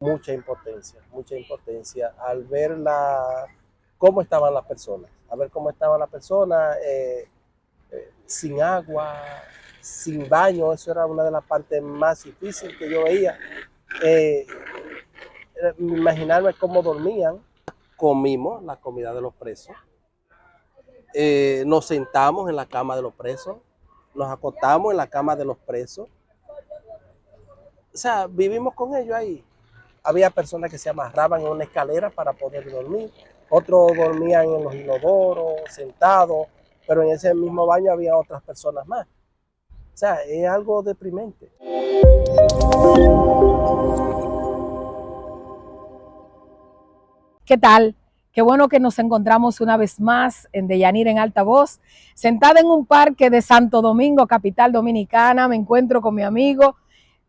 mucha impotencia al ver cómo estaban las personas, a ver cómo estaban las personas sin agua, sin baño. Eso era una de las partes más difíciles que yo veía. Eh, Imaginarme cómo dormían. Comimos la comida de los presos, nos sentamos en la cama de los presos, nos acostamos en la cama de los presos. O sea, vivimos con ellos ahí. Había personas que se amarraban en una escalera para poder dormir, otros dormían en los inodoros, sentados, pero en ese mismo baño había otras personas más. O sea, es algo deprimente. ¿Qué tal? Qué bueno que nos encontramos una vez más en Deyanira en Altavoz, sentada en un parque de Santo Domingo, capital dominicana. Me encuentro con mi amigo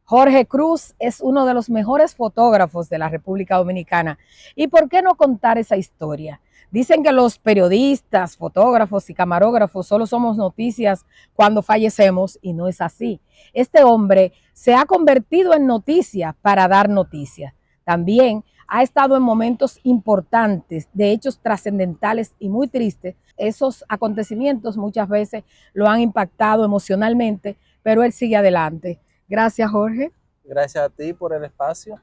Jorge Cruz, es uno de los mejores fotógrafos de la República Dominicana. ¿Y por qué no contar esa historia? Dicen que los periodistas, fotógrafos y camarógrafos solo somos noticias cuando fallecemos, y no es así. Este hombre se ha convertido en noticia para dar noticias. También ha estado en momentos importantes, de hechos trascendentales y muy tristes. Esos acontecimientos muchas veces lo han impactado emocionalmente, pero él sigue adelante. Gracias, Jorge. Gracias a ti por el espacio.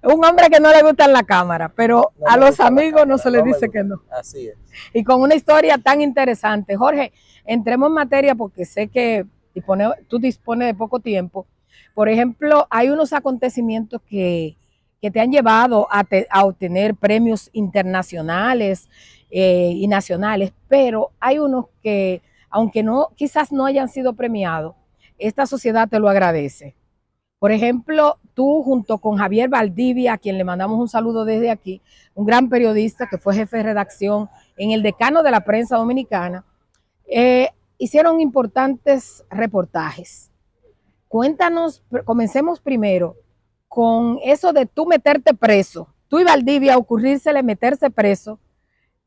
Un hombre que no le gusta en la cámara, pero No a me los gusta la amigos no cámara, se les no me dice gusta. que no. Así es. Y con una historia tan interesante. Jorge, entremos en materia porque sé que tú dispones de poco tiempo. Por ejemplo, hay unos acontecimientos que te han llevado a obtener premios internacionales y nacionales, pero hay unos que, aunque no, quizás no hayan sido premiados, esta sociedad te lo agradece. Por ejemplo, tú junto con Javier Valdivia, a quien le mandamos un saludo desde aquí, un gran periodista que fue jefe de redacción en el Decano de la Prensa Dominicana, hicieron importantes reportajes. Cuéntanos, comencemos primero con eso de tú meterte preso, tú y Valdivia ocurrírsele meterse preso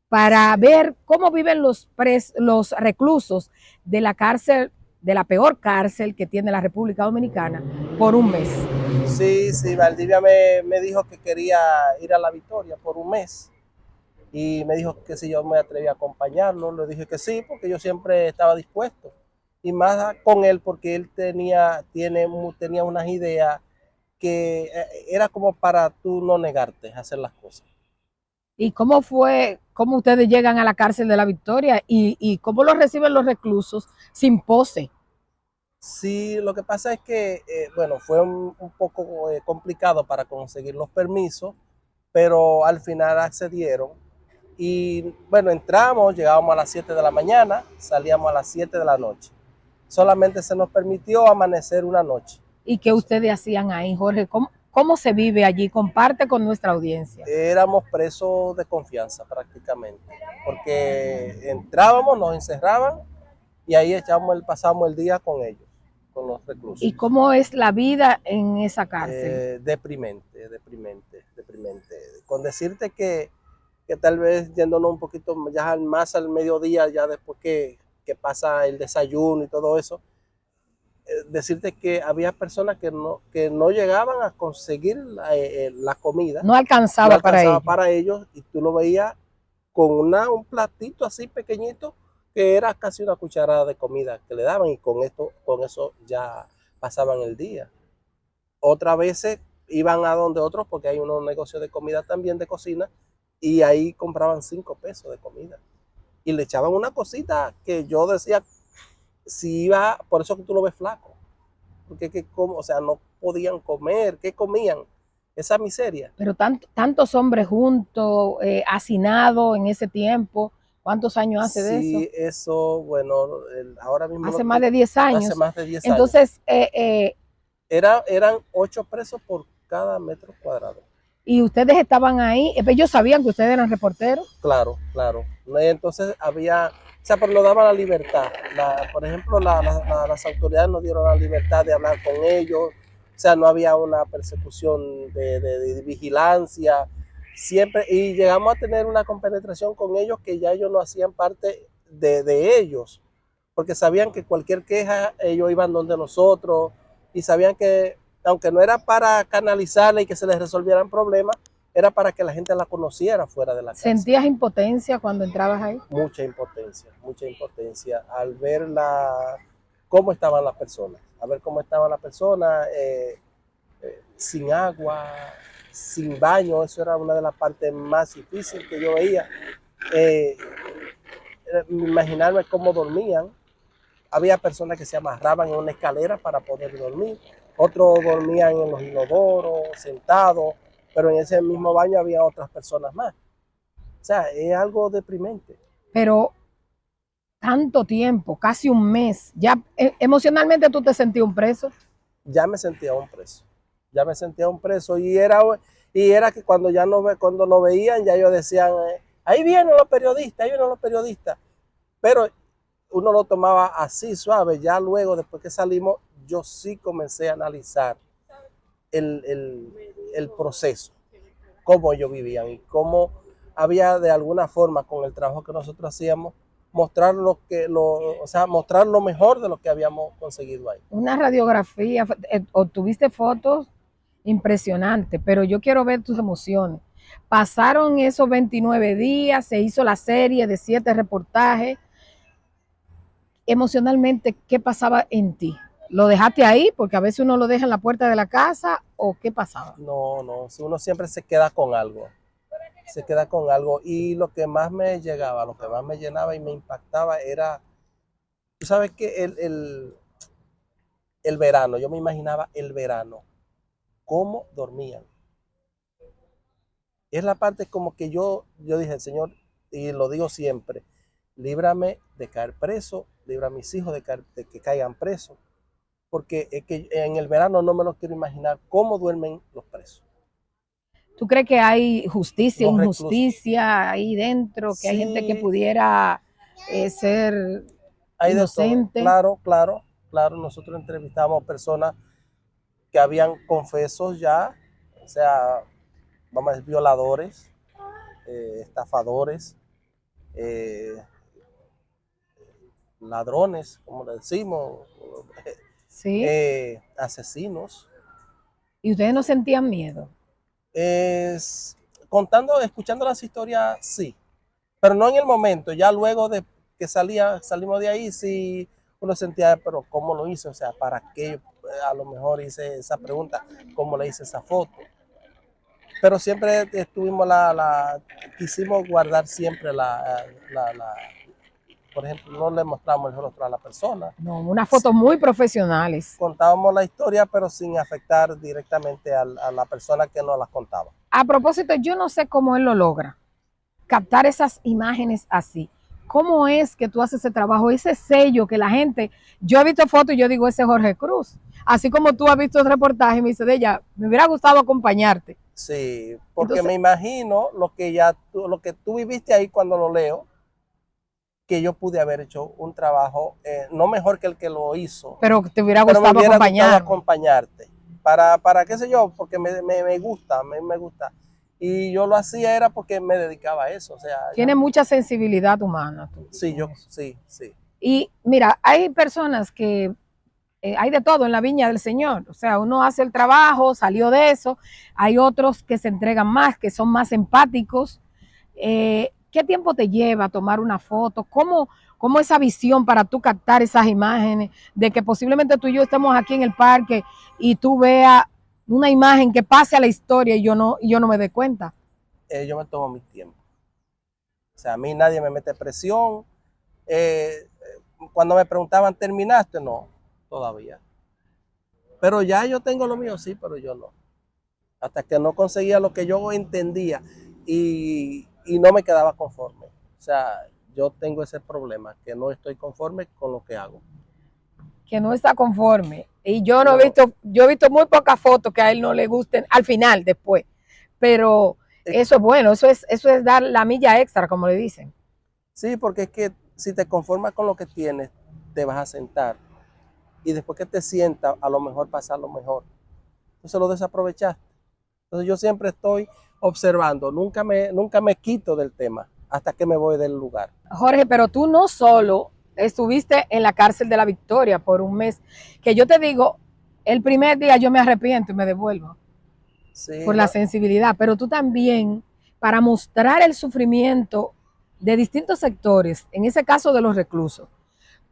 para ver cómo viven los reclusos de la cárcel, de la peor cárcel que tiene la República Dominicana, por un mes. Sí, sí, Valdivia me dijo que quería ir a La Victoria por un mes y me dijo que si yo me atrevía a acompañarlo. Le dije que sí, porque yo siempre estaba dispuesto. Y más con él, porque él tenía unas ideas que era como para tú no negarte a hacer las cosas. ¿Y cómo fue, cómo ustedes llegan a la cárcel de la Victoria y cómo lo reciben los reclusos sin pose? Sí, lo que pasa es que, bueno, fue un poco complicado para conseguir los permisos, pero al final accedieron. Y bueno, entramos, llegábamos a las 7 de la mañana, salíamos a las 7 de la noche. Solamente se nos permitió amanecer una noche. ¿Y qué ustedes hacían ahí, Jorge? ¿Cómo se vive allí? Comparte con nuestra audiencia. Éramos presos de confianza prácticamente, porque entrábamos, nos encerraban y ahí pasábamos el día con ellos, con los ¿Y reclusos. cómo es la vida en esa cárcel? Deprimente. Con decirte que tal vez yéndonos un poquito ya más al mediodía, ya después que pasa el desayuno y todo eso, decirte que había personas que no llegaban a conseguir la comida, No no alcanzaba para alcanzaba ello. para ellos, y tú lo veías con un platito así pequeñito que era casi una cucharada de comida que le daban, y con eso ya pasaban el día. Otras veces iban a donde otros, porque hay unos negocios de comida también, de cocina, y ahí compraban 5 pesos de comida. Y le echaban una cosita que yo decía, si iba, por eso que tú lo ves flaco. Porque o sea, no podían comer, ¿qué comían? Esa miseria. Pero tantos hombres juntos, hacinados en ese tiempo. ¿Cuántos años hace de eso? Sí, eso, bueno, ahora mismo Hace más de 10 hace años. más de 10 años. Entonces, Eran 8 presos por cada metro cuadrado. y ustedes estaban ahí, ellos sabían que ustedes eran reporteros. Claro, claro. Entonces había, o sea, pero nos daban la libertad. Por ejemplo, las autoridades nos dieron la libertad de hablar con ellos. O sea, no había una persecución de vigilancia. Siempre, y llegamos a tener una compenetración con ellos, que ya ellos no hacían parte de ellos, porque sabían que cualquier queja ellos iban donde nosotros, y sabían que aunque no era para canalizarla y que se les resolvieran problemas, era para que la gente la conociera fuera de la casa. ¿Sentías impotencia cuando entrabas ahí? Mucha impotencia al ver cómo estaban las personas, sin agua, sin baño. Eso era una de las partes más difíciles que yo veía. Imaginarme cómo dormían. Había personas que se amarraban en una escalera para poder dormir, otros dormían en los inodoros, sentados, pero en ese mismo baño había otras personas más. O sea, es algo deprimente. Pero tanto tiempo, casi un mes, ya emocionalmente tú te sentías un preso. Ya me sentía un preso y era que cuando cuando nos veían ya ellos decían, ahí vienen los periodistas, pero uno lo tomaba así suave. Ya luego, después que salimos, yo sí comencé a analizar el proceso, cómo ellos vivían y cómo había de alguna forma con el trabajo que nosotros hacíamos mostrar mostrar lo mejor de lo que habíamos conseguido ahí. Una radiografía, obtuviste fotos impresionantes, pero yo quiero ver tus emociones. Pasaron esos 29 días, se hizo la serie de 7 reportajes. Emocionalmente, ¿qué pasaba en ti? ¿Lo dejaste ahí? Porque a veces uno lo deja en la puerta de la casa, ¿o qué pasaba? No, uno siempre se queda con algo. Y lo que más me llegaba, lo que más me llenaba y me impactaba era, tú sabes que el verano, yo me imaginaba el verano, cómo dormían. Es la parte como que yo dije, Señor, y lo digo siempre, líbrame de caer preso, libra a mis hijos de que caigan presos, porque es que en el verano no me lo quiero imaginar cómo duermen los presos. ¿Tú crees que hay justicia, Los reclusos. injusticia ahí dentro? Que hay gente que Sí, pudiera ser hay de todo. inocente. Claro, nosotros entrevistamos personas que habían confesos ya, o sea, vamos a decir, violadores, estafadores, ladrones, como le decimos, ¿Sí? asesinos. ¿Y ustedes no sentían miedo? Escuchando las historias, sí, pero no en el momento. Ya luego de que salimos de ahí, sí, uno sentía, pero ¿cómo lo hice? O sea, ¿para qué? A lo mejor hice esa pregunta, ¿cómo le hice esa foto? Pero siempre quisimos guardar siempre por ejemplo, no le mostramos el rostro a la persona. No, unas fotos muy profesionales. Contábamos la historia, pero sin afectar directamente a la persona que nos las contaba. A propósito, yo no sé cómo él lo logra, captar esas imágenes así. ¿Cómo es que tú haces ese trabajo, ese sello que la gente, yo he visto fotos y yo digo, ese es Jorge Cruz, así como tú has visto el reportaje y me dice de ella, me hubiera gustado acompañarte. Sí, porque Entonces, me imagino lo que tú viviste ahí cuando lo leo, que yo pude haber hecho un trabajo no mejor que el que lo hizo, pero te hubiera pero me gustado hubiera gustado acompañarme. acompañarte. Para qué sé yo, porque me gusta, me gusta. Y yo lo hacía era porque me dedicaba a eso. O sea, Tiene mucha sensibilidad humana. Tú, sí, con eso. sí. Y mira, hay personas que hay de todo en la viña del Señor. O sea, uno hace el trabajo, salió de eso. Hay otros que se entregan más, que son más empáticos. ¿Qué tiempo te lleva tomar una foto? ¿Cómo esa visión para tú captar esas imágenes de que posiblemente tú y yo estemos aquí en el parque y tú veas una imagen que pase a la historia y yo no me dé cuenta? Yo me tomo mi tiempo. O sea, a mí nadie me mete presión. Cuando me preguntaban, ¿terminaste? No, todavía. Pero ya yo tengo lo mío, sí, pero yo no. Hasta que no conseguía lo que yo entendía y no me quedaba conforme. O sea, yo tengo ese problema, que no estoy conforme con lo que hago. Que no está conforme. Y yo no he visto, yo he visto muy pocas fotos que a él no le gusten al final, después. Pero eso es bueno, eso es dar la milla extra, como le dicen. Sí, porque es que si te conformas con lo que tienes, te vas a sentar. Y después que te sientas, a lo mejor pasa lo mejor. Entonces lo desaprovechaste. Entonces yo siempre estoy observando, nunca me quito del tema hasta que me voy del lugar. Jorge, pero tú no solo estuviste en la cárcel de la Victoria por un mes, que yo te digo, el primer día yo me arrepiento y me devuelvo Sí, por la sensibilidad, pero tú también, para mostrar el sufrimiento de distintos sectores, en ese caso de los reclusos,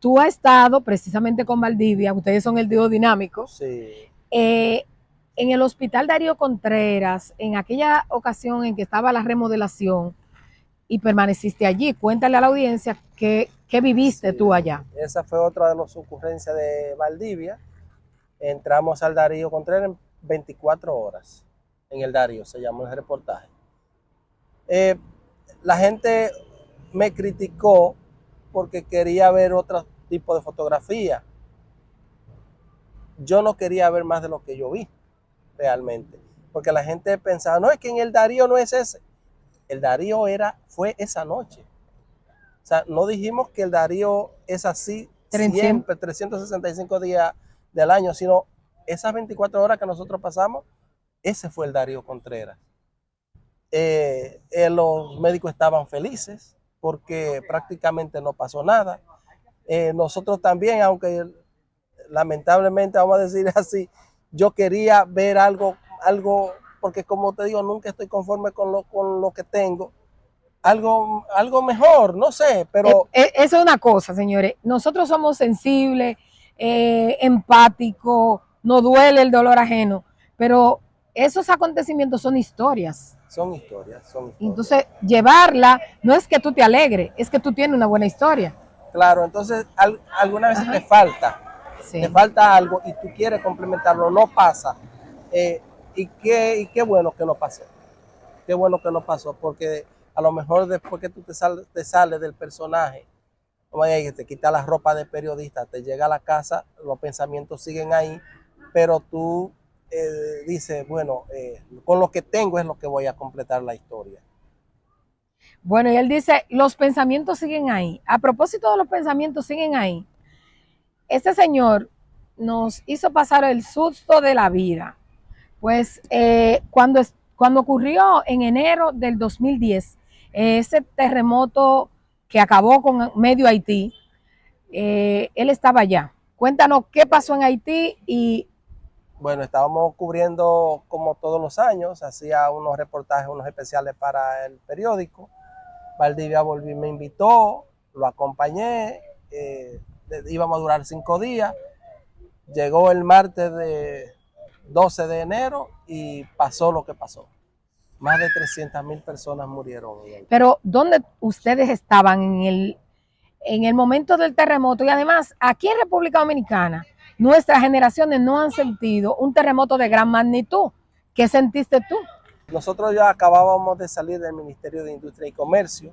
tú has estado precisamente con Valdivia, ustedes son el dúo dinámico, sí. eh, en el Hospital Darío Contreras, en aquella ocasión en que estaba la remodelación y permaneciste allí. Cuéntale a la audiencia qué viviste tú Sí, allá. esa fue otra de las ocurrencias de Valdivia. Entramos al Darío Contreras en 24 horas. En el Darío, se llamó el reportaje. Eh, la gente me criticó porque quería ver otro tipo de fotografía. Yo no quería ver más de lo que yo vi realmente. Porque la gente pensaba, no, es que en el Darío no es ese. El Darío fue esa noche. O sea, no dijimos que el Darío es así 300. siempre, 365 días del año, sino esas 24 horas que nosotros pasamos, ese fue el Darío Contreras. Los médicos estaban felices porque prácticamente no pasó nada. Nosotros también, aunque lamentablemente, vamos a decir así, yo quería ver algo, porque como te digo, nunca estoy conforme con lo que tengo. Algo mejor, no sé, pero Eso es una cosa, señores. Nosotros somos sensibles, empáticos, nos duele el dolor ajeno, pero esos acontecimientos son historias. son historias, son historias. Entonces, llevarla no es que tú te alegres, es que tú tienes una buena historia. Claro, entonces alguna vez Ajá. te Sí. falta algo y tú quieres complementarlo, no pasa. Eh, y qué bueno que no pasó, qué bueno que no pasó, porque a lo mejor después que tú te sales del personaje, como que te quita la ropa de periodista, te llega a la casa, los pensamientos siguen ahí, pero tú dices, bueno, con lo que tengo es lo que voy a completar la historia. Bueno, y él dice, los pensamientos siguen ahí. A propósito de los pensamientos siguen ahí, este señor nos hizo pasar el susto de la vida. Pues cuando ocurrió en enero del 2010, ese terremoto que acabó con medio Haití, él estaba allá. Cuéntanos qué pasó en Haití y Bueno, estábamos cubriendo como todos los años, hacía unos reportajes, unos especiales para el periódico. Valdivia volví, me invitó, lo acompañé, íbamos a durar 5 días. Llegó el martes de 12 de enero y pasó lo que pasó. Más de 300.000 personas murieron. pero ¿dónde ustedes estaban en el momento del terremoto? Y además, aquí en República Dominicana, nuestras generaciones no han sentido un terremoto de gran magnitud. ¿Qué sentiste tú? Nosotros ya acabábamos de salir del Ministerio de Industria y Comercio,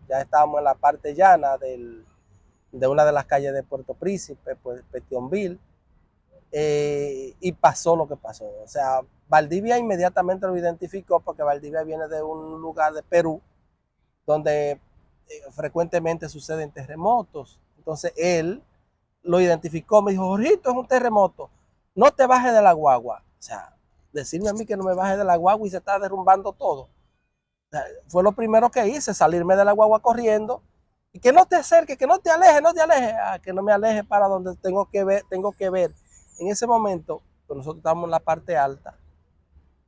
ya estábamos en la parte llana de una de las calles de Puerto Príncipe, pues Petionville, y pasó lo que pasó. O sea, Valdivia inmediatamente lo identificó porque Valdivia viene de un lugar de Perú donde frecuentemente suceden terremotos. Entonces él lo identificó, me dijo, Jorgito, es un terremoto, no te bajes de la guagua. O sea, decirme a mí que no me baje de la guagua y se está derrumbando todo. O sea, fue lo primero que hice, salirme de la guagua corriendo y que no te acerques, que no te alejes, no te alejes, que no me aleje para donde tengo que ver. En ese momento, pues nosotros estábamos en la parte alta,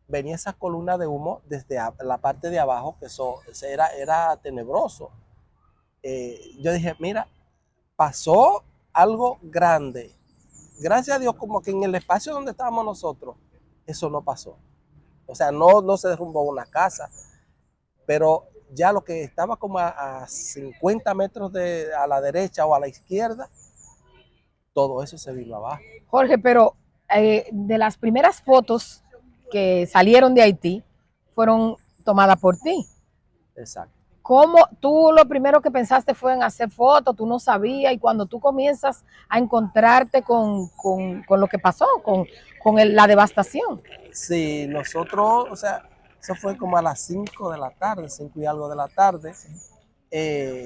venía esa columna de humo desde la parte de abajo, que eso era tenebroso. Yo dije, mira, pasó algo grande. Gracias a Dios, como que en el espacio donde estábamos nosotros, eso no pasó. O sea, no se derrumbó una casa, pero ya lo que estaba como a 50 metros a la derecha o a la izquierda, todo eso se vino abajo. Jorge, pero de las primeras fotos que salieron de Haití fueron tomadas por ti. Exacto. ¿Cómo tú lo primero que pensaste fue en hacer fotos? Tú no sabías y cuando tú comienzas a encontrarte con lo que pasó, la devastación. Sí, nosotros, o sea, eso fue como a las 5 de la tarde, 5 y algo de la tarde,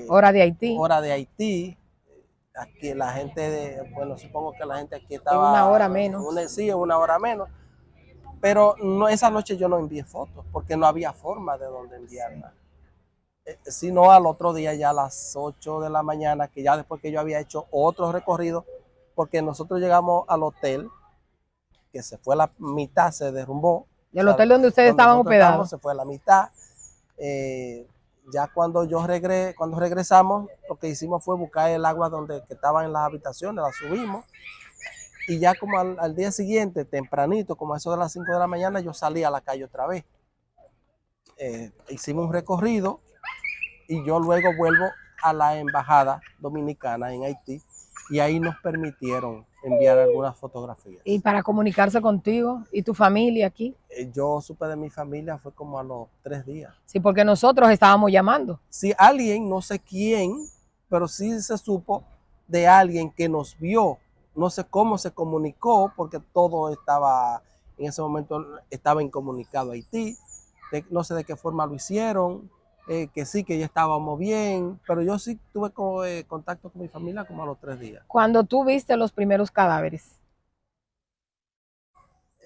Hora de Haití, hora de Haití. Aquí la gente, bueno, supongo que la gente aquí en una estaba, hora menos. sí, una hora menos, pero no, esa noche yo no envié fotos porque no había forma de donde enviarla. Sino al otro día ya a las 8 de la mañana, que ya después que yo había hecho otro recorrido, porque nosotros llegamos al hotel que se fue la mitad, se derrumbó. Del hotel donde ustedes estaban hospedados. Se fue la mitad. Ya cuando regresamos, lo que hicimos fue buscar el agua que estaba en las habitaciones, la subimos. Y ya como al día siguiente, tempranito, como a eso de las 5 de la mañana, yo salí a la calle otra vez. Hicimos un recorrido y yo luego vuelvo a la embajada dominicana en Haití y ahí nos permitieron enviar algunas fotografías. Y para comunicarse contigo y tu familia aquí. Yo supe de mi familia fue como a los 3 días. Sí, porque nosotros estábamos llamando. Sí, alguien, no sé quién, pero sí se supo de alguien que nos vio. No sé cómo se comunicó, porque todo estaba, en ese momento estaba incomunicado a Haití. No sé de qué forma lo hicieron, que sí, que ya estábamos bien, pero yo sí tuve contacto con mi familia como a los 3 días. Cuando tú viste los primeros cadáveres.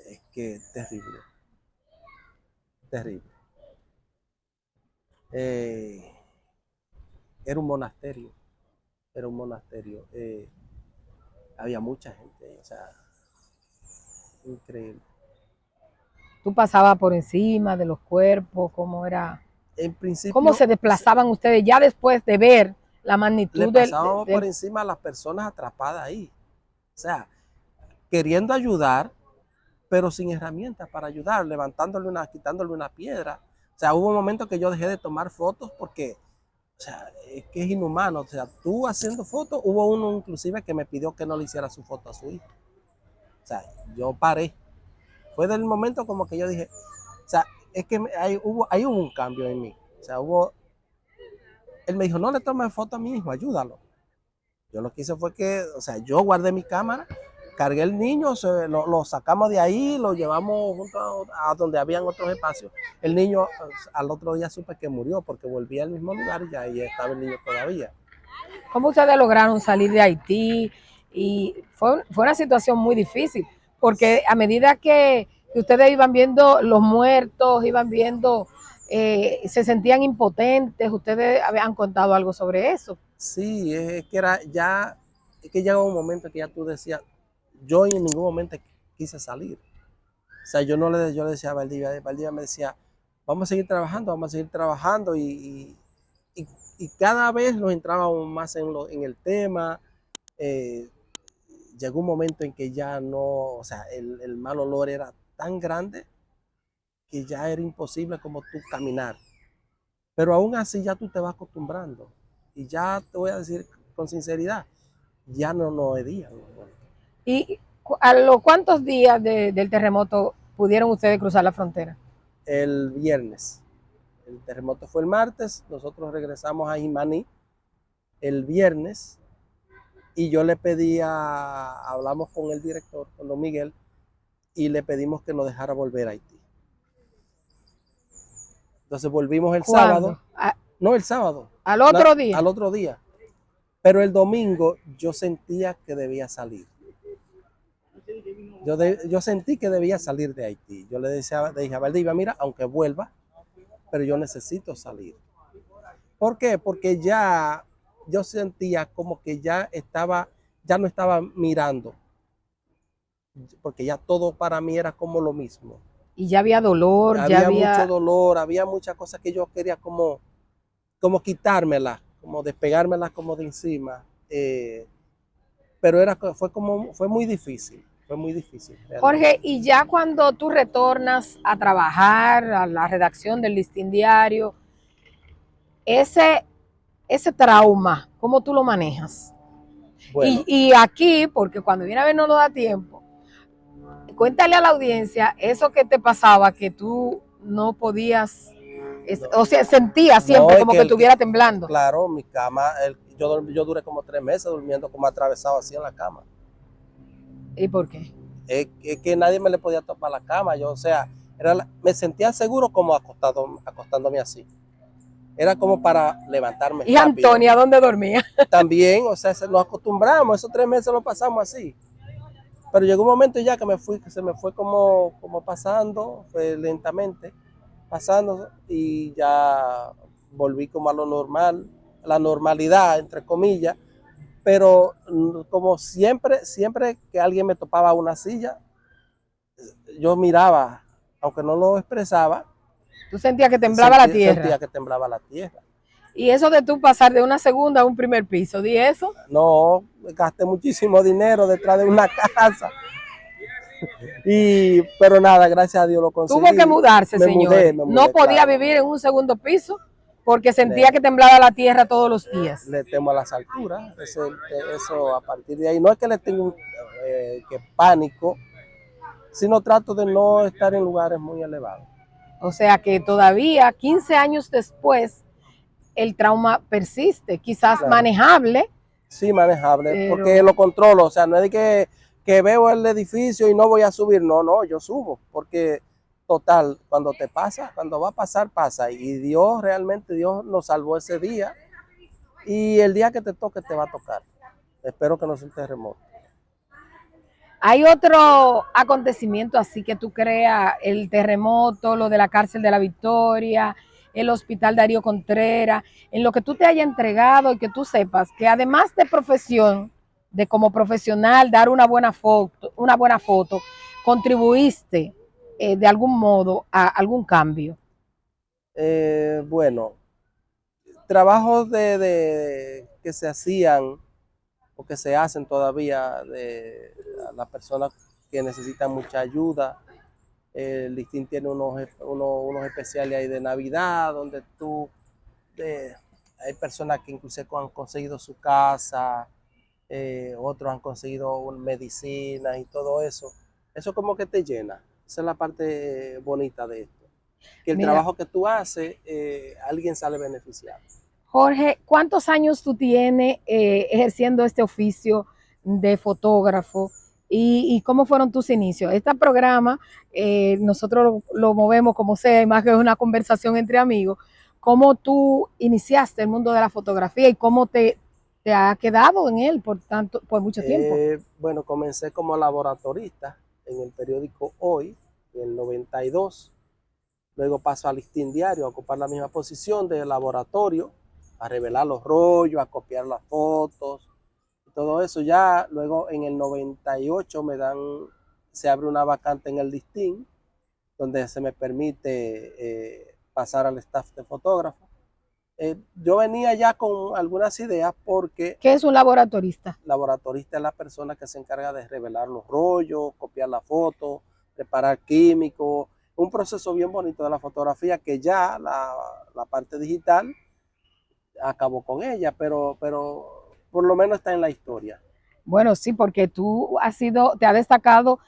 Es que terrible. Terrible. Era un monasterio. Era un monasterio. Había mucha gente, o sea, increíble. ¿Tú pasabas por encima de los cuerpos? ¿Cómo era? En principio, ¿Cómo se desplazaban ustedes ya después de ver la magnitud le pasábamos por encima a las personas atrapadas ahí? O sea, queriendo ayudar, pero sin herramientas para ayudar, quitándole una piedra. O sea, hubo un momento que yo dejé de tomar fotos porque, o sea, es que es inhumano. O sea, tú haciendo fotos, hubo uno inclusive que me pidió que no le hiciera su foto a su hijo. O sea, yo paré. Fue del momento como que yo dije, o sea, es que ahí hubo un cambio en mí. O sea, él me dijo, no le tomes foto a mi hijo, ayúdalo. Yo lo que hice fue que, o sea, yo guardé mi cámara, cargué el niño, lo sacamos de ahí, lo llevamos junto a donde habían otros espacios. El niño al otro día supe que murió porque volvía al mismo lugar y ahí estaba el niño todavía. ¿Cómo ustedes lograron salir de Haití? Y fue una situación muy difícil, porque a medida que ustedes iban viendo los muertos, iban viendo, se sentían impotentes, ustedes habían contado algo sobre eso. Sí, es que llegaba un momento que ya tú decías, yo en ningún momento quise salir. O sea, yo le decía a Valdivia me decía, vamos a seguir trabajando y cada vez nos entrábamos más en el tema. Llegó un momento en que ya no, o sea, el mal olor era tan grande que ya era imposible como tú caminar. Pero aún así ya tú te vas acostumbrando. Y ya te voy a decir con sinceridad, ya no es día. ¿Y a los cuántos días del terremoto pudieron ustedes cruzar la frontera? El viernes. El terremoto fue el martes, nosotros regresamos a Jimaní el viernes y yo le pedí hablamos con el director, con don Miguel, y le pedimos que nos dejara volver a Haití. Entonces volvimos el sábado. No, el sábado. ¿Al otro día? Al otro día. Pero el domingo yo sentía que debía salir. Yo sentí que debía salir de Haití. Yo le dije a Valdivia, mira, aunque vuelva, pero yo necesito salir. ¿Por qué? Porque ya yo sentía como que ya no estaba mirando. Porque ya todo para mí era como lo mismo. Y ya había dolor, había mucho dolor, había muchas cosas que yo quería como quitármelas, como despegármelas como de encima. Pero fue muy difícil. Fue muy difícil. Realmente. Jorge, y ya cuando tú retornas a trabajar a la redacción del Listín Diario, ese trauma, ¿cómo tú lo manejas? Bueno. Y aquí, porque cuando viene a ver no nos da tiempo, cuéntale a la audiencia eso que te pasaba, que tú no podías, o sea, sentías siempre como que estuviera temblando. Claro, mi cama, yo duré como 3 meses durmiendo como atravesado así en la cama. ¿Y por qué? Es que nadie me le podía topar la cama. Yo, o sea, me sentía seguro como acostándome así. Era como para levantarme. ¿Y rápido. Antonia dónde dormía? También, o sea, nos acostumbramos, esos 3 meses lo pasamos así. Pero llegó un momento ya que se me fue como pasando, fue lentamente pasando y ya volví como a lo normal, a la normalidad, entre comillas. Pero como siempre que alguien me topaba una silla, yo miraba, aunque no lo expresaba, Tú sentías que temblaba la tierra. Sentía que temblaba la tierra. Y eso de tú pasar de una segunda a un primer piso, ¿di eso? No, gasté muchísimo dinero detrás de una casa. Pero nada, gracias a Dios lo conseguí. Tuvo que mudarse, señor. Me mudé, No podía claro. vivir en un segundo piso porque sentía que temblaba la tierra todos los días. Le temo a las alturas. Eso a partir de ahí. No es que le tengo que pánico, sino trato de no estar en lugares muy elevados. O sea que todavía, 15 años después, el trauma persiste, quizás Claro. manejable. Sí, manejable, pero... porque lo controlo. O sea, no es de que veo el edificio y no voy a subir. No, yo subo, porque total, cuando te pasa, cuando va a pasar, pasa. Y Dios, realmente Dios nos salvó ese día. Y el día que te toque, te va a tocar. Espero que no sea un terremoto. ¿Hay otro acontecimiento así que tú creas, el terremoto, lo de la cárcel de la Victoria, el hospital Darío Contreras, en lo que tú te hayas entregado y que tú sepas que además de profesión, de como profesional dar una buena foto, contribuiste de algún modo a algún cambio? Bueno, trabajos que se hacían o que se hacen todavía de las personas que necesitan mucha ayuda. El listín tiene unos especiales ahí de Navidad, donde hay personas que incluso han conseguido su casa, otros han conseguido medicinas y todo eso. Eso como que te llena. Esa es la parte bonita de esto. Que el trabajo que tú haces, alguien sale beneficiado. Jorge, ¿cuántos años tú tienes ejerciendo este oficio de fotógrafo? ¿Y cómo fueron tus inicios? Este programa nosotros lo movemos como sea, más que es una conversación entre amigos. ¿Cómo tú iniciaste el mundo de la fotografía y cómo te ha quedado en él por mucho tiempo? Bueno, comencé como laboratorista en el periódico Hoy, en el 92. Luego paso al Listín Diario a ocupar la misma posición de laboratorio, a revelar los rollos, a copiar las fotos, y todo eso. Ya luego en el 98 se abre una vacante en el Listín, donde se me permite pasar al staff de fotógrafo. Yo venía ya con algunas ideas porque... ¿Qué es un laboratorista? Laboratorista es la persona que se encarga de revelar los rollos, copiar la foto, preparar químicos, un proceso bien bonito de la fotografía que ya la parte digital acabó con ella, pero por lo menos está en la historia. Bueno, sí, porque tú te has destacado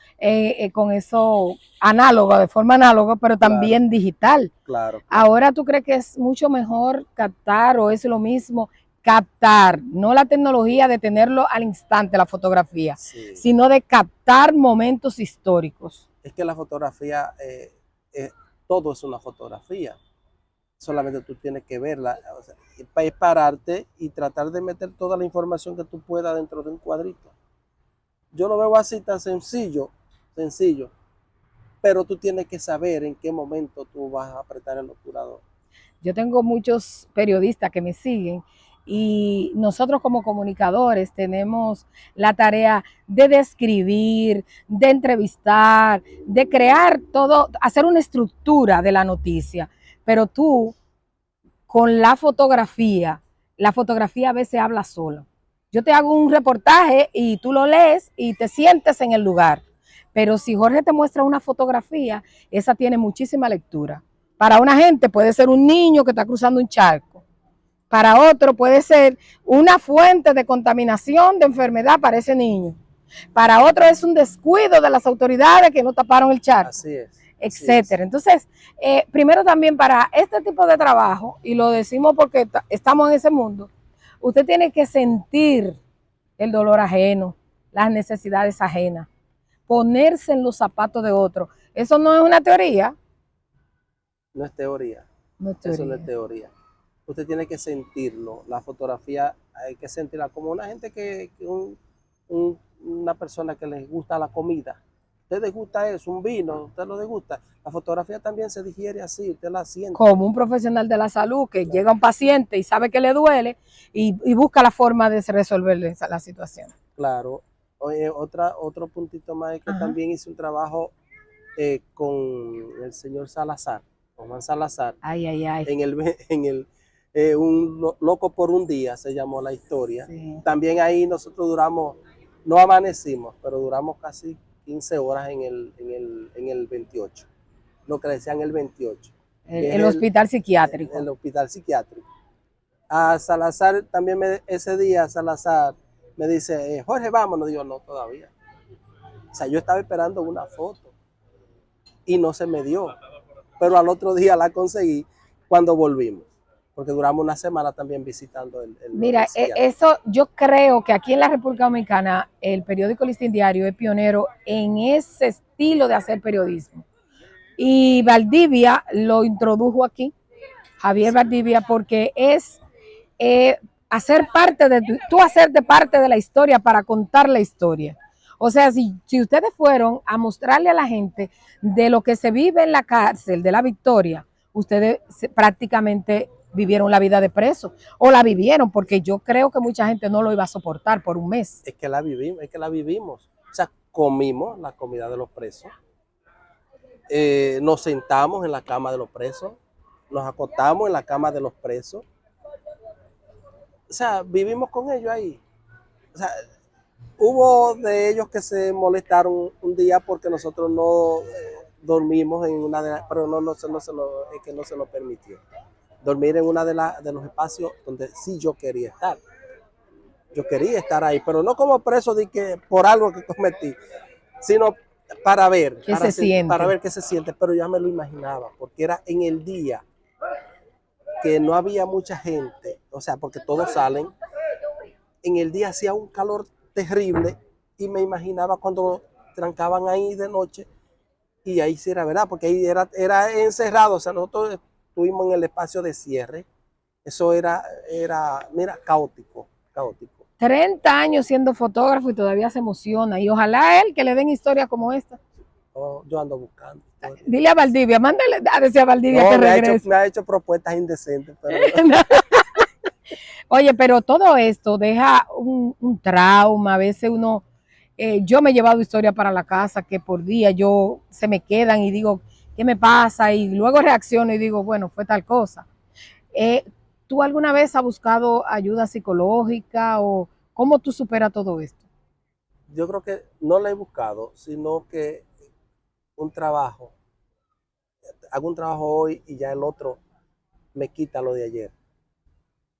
con eso análogo, de forma análoga, pero también claro, digital. Claro. Ahora tú crees que es mucho mejor captar o es lo mismo captar, no la tecnología de tenerlo al instante, la fotografía, sí, sino de captar momentos históricos. Es que la fotografía, todo es una fotografía. Solamente tú tienes que verla, o sea, es pararte y tratar de meter toda la información que tú puedas dentro de un cuadrito. Yo lo veo así tan sencillo, pero tú tienes que saber en qué momento tú vas a apretar el obturador. Yo tengo muchos periodistas que me siguen y nosotros como comunicadores tenemos la tarea de describir, de entrevistar, de crear todo, hacer una estructura de la noticia. Pero tú, con la fotografía a veces habla sola. Yo te hago un reportaje y tú lo lees y te sientes en el lugar. Pero si Jorge te muestra una fotografía, esa tiene muchísima lectura. Para una gente puede ser un niño que está cruzando un charco. Para otro puede ser una fuente de contaminación, de enfermedad para ese niño. Para otro es un descuido de las autoridades que no taparon el charco. Así es. Etcétera. Entonces, primero también para este tipo de trabajo, y lo decimos porque estamos en ese mundo, usted tiene que sentir el dolor ajeno, las necesidades ajenas, ponerse en los zapatos de otro. Eso no es una teoría. No es teoría. No es teoría. Eso no es teoría. Usted tiene que sentirlo. La fotografía hay que sentirla como una gente una persona que les gusta la comida. Usted les gusta eso, un vino, usted lo degusta. La fotografía también se digiere así, usted la siente. Como un profesional de la salud que llega a un paciente y sabe que le duele y busca la forma de resolverle la situación. Claro. Oye, otro puntito más es que también hice un trabajo con el señor Salazar, con Juan Salazar, Ay, ay, ay. Loco por un día se llamó la historia. Sí. También ahí nosotros duramos, no amanecimos, pero duramos casi 15 horas en el 28, lo que decían el 28, que El es hospital psiquiátrico. el hospital psiquiátrico. A Salazar también ese día Salazar me dice, Jorge, vámonos. Digo, no, todavía. O sea, yo estaba esperando una foto y no se me dio. Pero al otro día la conseguí cuando volvimos, porque duramos una semana también visitando el Mira, psiquiatra. eso yo creo que aquí en la República Dominicana el periódico Listín Diario es pionero en ese estilo de hacer periodismo. Y Valdivia lo introdujo aquí, Javier Valdivia, porque es hacer parte de tú hacerte parte de la historia para contar la historia. O sea, si ustedes fueron a mostrarle a la gente de lo que se vive en la cárcel de La Victoria, ustedes prácticamente vivieron la vida de preso, o la vivieron, porque yo creo que mucha gente no lo iba a soportar por un mes. Es que la vivimos. O sea, comimos la comida de los presos, nos sentamos en la cama de los presos, nos acostamos en la cama de los presos. O sea, vivimos con ellos ahí. O sea, hubo de ellos que se molestaron un día porque nosotros no dormimos en una de las, pero es que no se nos permitió dormir en una de los espacios donde sí yo quería estar. Yo quería estar ahí, pero no como preso de que por algo que cometí, sino para ver, para ver qué se siente, pero ya me lo imaginaba, porque era en el día que no había mucha gente, o sea, porque todos salen, en el día hacía un calor terrible y me imaginaba cuando trancaban ahí de noche y ahí sí era verdad, porque ahí era encerrado, o sea, nosotros estuvimos en el espacio de cierre, eso mira, caótico. 30 años siendo fotógrafo y todavía se emociona, y ojalá él que le den historias como esta. Oh, yo ando buscando. Dile a Valdivia, mándale a decir a Valdivia no, que regrese. Me ha hecho propuestas indecentes. Pero Oye, pero todo esto deja un trauma. A veces uno, yo me he llevado historias para la casa que por día se me quedan y digo, ¿qué me pasa? Y luego reacciono y digo, bueno, fue tal cosa. ¿Tú alguna vez has buscado ayuda psicológica o cómo tú superas todo esto? Yo creo que no la he buscado, sino que un trabajo, hago un trabajo hoy y ya el otro me quita lo de ayer.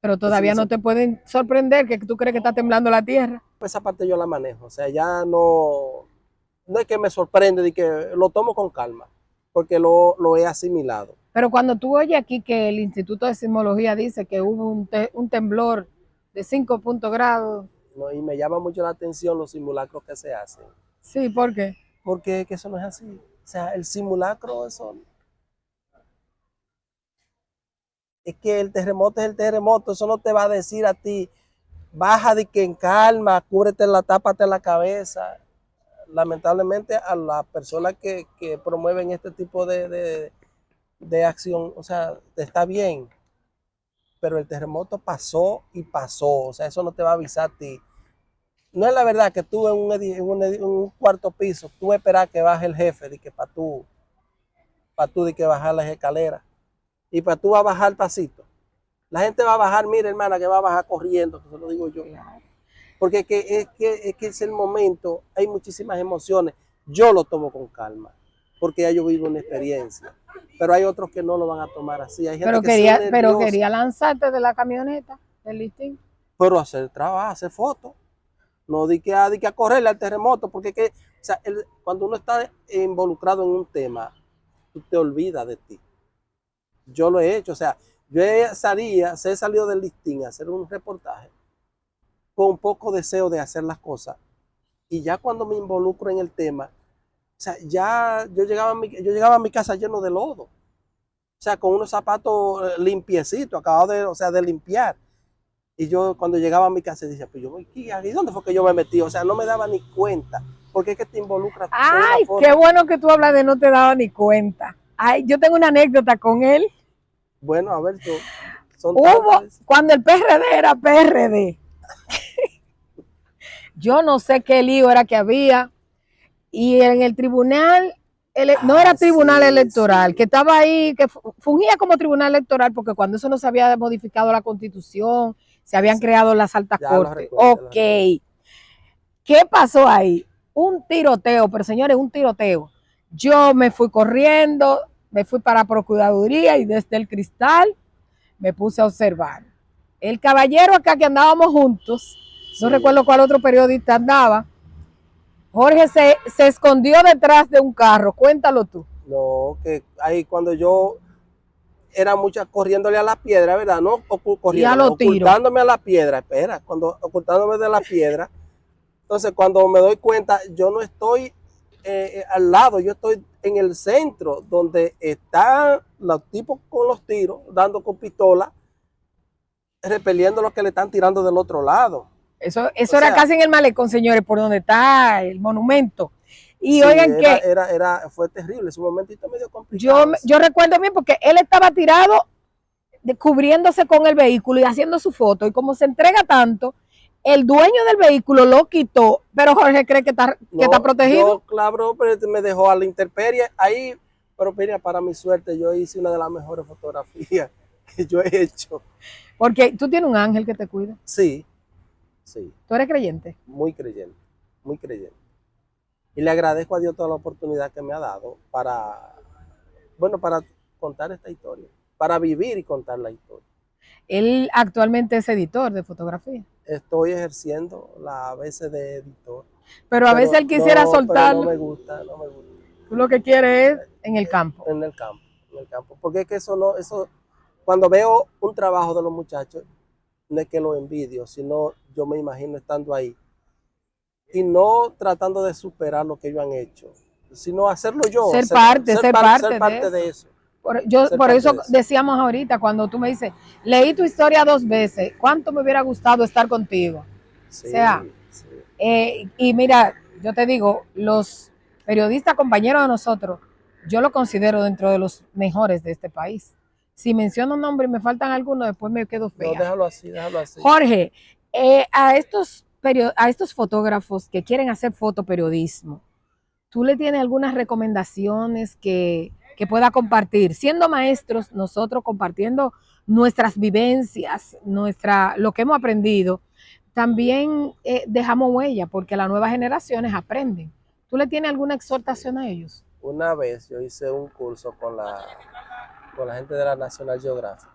Pero todavía no te pueden sorprender que tú crees que está temblando la tierra. Pues esa parte yo la manejo, o sea, ya no es que me sorprende, de que lo tomo con calma, porque lo he asimilado. Pero cuando tú oyes aquí que el Instituto de Sismología dice que hubo un temblor de 5 grados. No, y me llama mucho la atención los simulacros que se hacen. Sí, ¿por qué? Porque que eso no es así. O sea, el simulacro, eso es que el terremoto es el terremoto, eso no te va a decir a ti, baja de que en calma, cúbrete tápate la cabeza. Lamentablemente a las personas que promueven este tipo de acción, o sea, está bien, pero el terremoto pasó y pasó, o sea, eso no te va a avisar a ti. No es la verdad que tú en un cuarto piso, tú esperas que baje el jefe, de que para tú de que bajar las escaleras, y para tú vas a bajar el pasito. La gente va a bajar, mira hermana, que va a bajar corriendo, que se lo digo yo. Porque es que es el momento, hay muchísimas emociones. Yo lo tomo con calma, porque ya yo vivo una experiencia. Pero hay otros que no lo van a tomar así. Hay gente pero quería lanzarte de la camioneta del listín. Pero hacer trabajo, hacer fotos. No di que a correrle al terremoto, porque o sea, cuando uno está involucrado en un tema, tú te olvidas de ti. Yo lo he hecho, o sea, he salido del listín a hacer un reportaje con poco deseo de hacer las cosas. Y ya cuando me involucro en el tema, o sea, ya yo llegaba a mi casa lleno de lodo. O sea, con unos zapatos limpiecitos, acabados de limpiar. Y yo cuando llegaba a mi casa decía, pues yo voy aquí, ¿y dónde fue que yo me metí? O sea, no me daba ni cuenta, porque es que te involucras. Ay, qué bueno que tú hablas de no te daba ni cuenta. Ay, yo tengo una anécdota con él. Bueno, a ver, cuando el PRD era PRD, yo no sé qué lío era que había, y en el tribunal no era tribunal sí, electoral, sí. que estaba ahí, que fungía como tribunal electoral, porque cuando eso no se había modificado la constitución, se habían Exacto. creado las altas Ya lo cortes. recuerdo, ya Ok, lo recuerdo. ¿qué pasó ahí? Un tiroteo, pero señores, un tiroteo. Yo me fui corriendo, me fui para la Procuraduría y desde el cristal me puse a observar. El caballero acá que andábamos juntos, no Sí. recuerdo cuál otro periodista andaba, Jorge se escondió detrás de un carro, cuéntalo tú. No, que ahí cuando yo era mucha corriéndole a la piedra, ¿verdad? No Y a corriéndole, los tiros. ocultándome a la piedra, espera, cuando ocultándome de la piedra. Entonces, cuando me doy cuenta, yo no estoy al lado, yo estoy en el centro, donde están los tipos con los tiros, dando con pistola, repeliendo los que le están tirando del otro lado. O Eso era sea, casi en el malecón, señores, por donde está el monumento. Y sí, oigan que fue terrible, es un momentito medio yo, complicado. yo recuerdo bien porque él estaba tirado cubriéndose con el vehículo y haciendo su foto. Y como se entrega tanto, el dueño del vehículo lo quitó, pero Jorge cree que está No, protegido. yo, claro, pero me dejó a la intemperie ahí, pero mira, para mi suerte, yo hice una de las mejores fotografías que yo he hecho. Porque tú tienes un ángel que te cuida. Sí, sí, Tú eres creyente. muy creyente, muy creyente. Y le agradezco a Dios toda la oportunidad que me ha dado para, bueno, para contar esta historia, para vivir y contar la historia. Él actualmente es editor de fotografía. Estoy ejerciendo la veces de editor, Pero a veces él quisiera pero no soltarlo. me gusta, no me gusta. Tú lo que quieres es en el campo. En el campo, en el campo. Porque es que eso no, eso, cuando veo un trabajo de los muchachos, no es que lo envidio, sino yo me imagino estando ahí y no tratando de superar lo que ellos han hecho, sino hacerlo yo, ser Ser parte de parte eso. de eso, ser Por parte eso de eso. decíamos ahorita, cuando tú me dices, leí tu historia 2 veces, ¿cuánto me hubiera gustado estar contigo? O sea, Sí, sí. y mira, yo te digo, los periodistas compañeros de nosotros, yo lo considero dentro de los mejores de este país. Si menciono un nombre y me faltan algunos, después me quedo No, fea. déjalo así, déjalo así. Jorge, a estos fotógrafos que quieren hacer fotoperiodismo, ¿tú le tienes algunas recomendaciones que pueda compartir? Siendo maestros, nosotros compartiendo nuestras vivencias, lo que hemos aprendido, también dejamos huella porque las nuevas generaciones aprenden. ¿Tú le tienes alguna exhortación a ellos? Una vez yo hice un curso con la gente de la National Geographic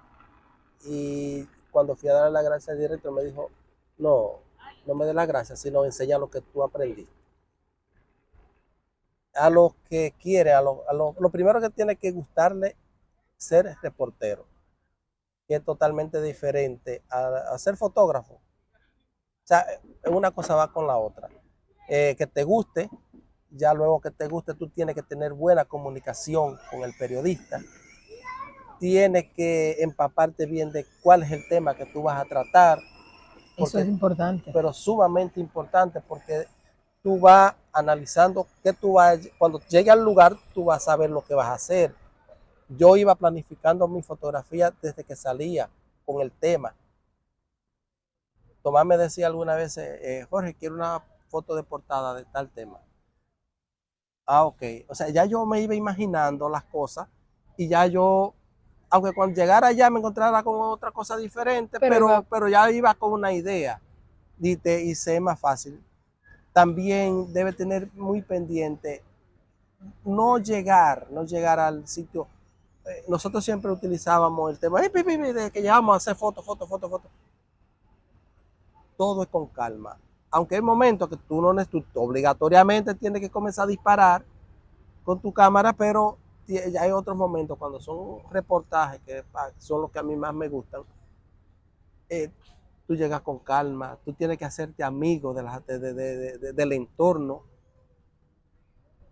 y cuando fui a darle la gracia al director me dijo, no, no me dé la gracia, sino enseña lo que tú aprendiste. A los que quiere, lo primero que tiene que gustarle ser reportero, que es totalmente diferente a ser fotógrafo. O sea, una cosa va con la otra. Que te guste, ya luego que te guste, tú tienes que tener buena comunicación con el periodista, tienes que empaparte bien de cuál es el tema que tú vas a tratar, Eso es porque, importante. pero sumamente importante porque tú vas analizando que tú vas, cuando llegue al lugar, tú vas a saber lo que vas a hacer. Yo iba planificando mi fotografía desde que salía con el tema. Tomás me decía alguna vez, Jorge, quiero una foto de portada de tal tema. Ah, ok. O sea, ya yo me iba imaginando las cosas y ya yo, aunque cuando llegara allá me encontrara con otra cosa diferente, pero ya iba con una idea y se es más fácil. También debe tener muy pendiente no llegar al sitio. Nosotros siempre utilizábamos el tema de que llevamos a hacer fotos. Todo es con calma. Aunque hay momentos que tú obligatoriamente tienes que comenzar a disparar con tu cámara, pero hay otros momentos cuando son reportajes que son los que a mí más me gustan. eh, Tú llegas con calma, tú tienes que hacerte amigo del entorno,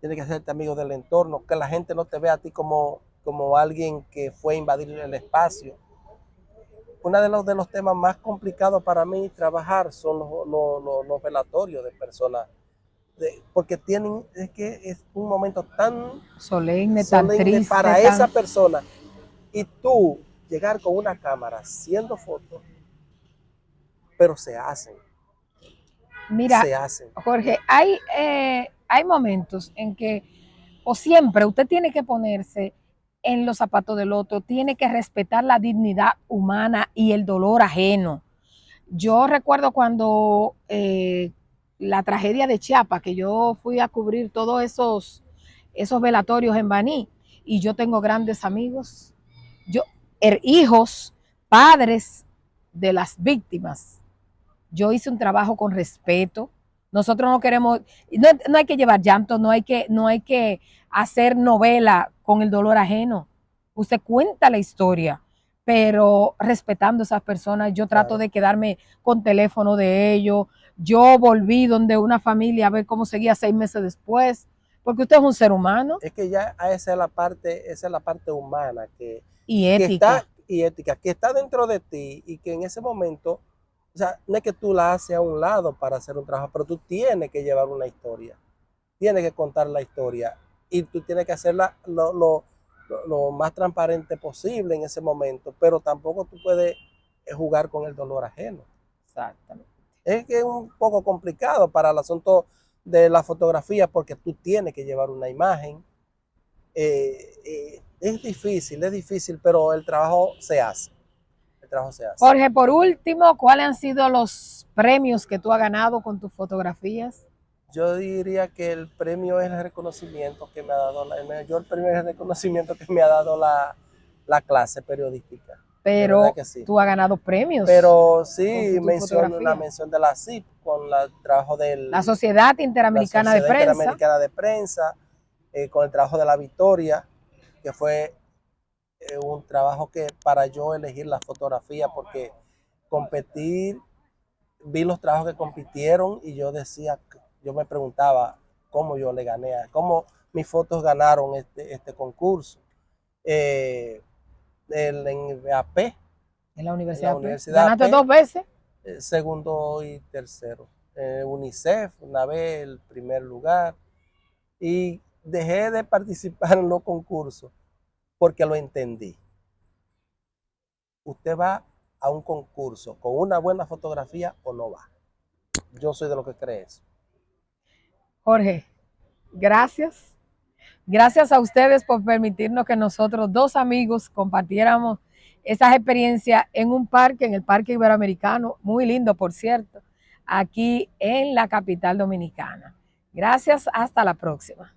tienes que hacerte amigo del entorno, que la gente no te vea a ti como alguien que fue a invadir el espacio. Uno de los temas más complicados para mí trabajar son los velatorios de personas, porque es que es un momento tan Solemne, tan solemne triste, para esa tan... persona y tú llegar con una cámara haciendo fotos, pero Mira, se hacen. Jorge, hay momentos en que o siempre usted tiene que ponerse en los zapatos del otro, tiene que respetar la dignidad humana y el dolor ajeno. Yo recuerdo cuando la tragedia de Chiapas, que yo fui a cubrir todos esos velatorios en Baní, y yo tengo grandes amigos, yo, hijos, padres de las víctimas. Yo hice un trabajo con respeto. Nosotros no queremos, no hay que llevar llanto, no hay que hacer novela con el dolor ajeno. Usted cuenta la historia, pero respetando a esas personas. Yo trato de quedarme con teléfono de ellos. Yo volví donde una familia a ver cómo seguía 6 meses después, porque usted es un ser humano. Es que ya esa es la parte humana Y que ética. está, y ética, que está dentro de ti y que en ese momento, o sea, no es que tú la haces a un lado para hacer un trabajo, pero tú tienes que llevar una historia, tienes que contar la historia y tú tienes que hacerla lo más transparente posible en ese momento, pero tampoco tú puedes jugar con el dolor ajeno. Exactamente. Es que es un poco complicado para el asunto de la fotografía porque tú tienes que llevar una imagen. Es difícil, pero el trabajo se hace. El trabajo se hace. Jorge, por último, ¿cuáles han sido los premios que tú has ganado con tus fotografías? Yo diría que el premio es el reconocimiento que me ha dado, el mayor premio es el reconocimiento que me ha dado la clase periodística. Pero sí. tú has ganado premios. Pero sí, menciono una mención de la CIP con el trabajo de la Sociedad Interamericana de Prensa, con el trabajo de La Victoria, que fue un trabajo que para yo elegir la fotografía, porque competir, vi los trabajos que compitieron y yo decía, yo me preguntaba cómo yo le gané, cómo mis fotos ganaron este concurso. En AP, en la Universidad ¿Ganaste AP, 2 veces? Segundo y tercero. UNICEF, una vez el primer lugar. Y dejé de participar en los concursos porque lo entendí. Usted va a un concurso con una buena fotografía o no va. Yo soy de lo que cree eso. Jorge, gracias. Gracias a ustedes por permitirnos que nosotros, 2 amigos, compartiéramos esas experiencias en un parque, en el Parque Iberoamericano, muy lindo, por cierto, aquí en la capital dominicana. Gracias, hasta la próxima.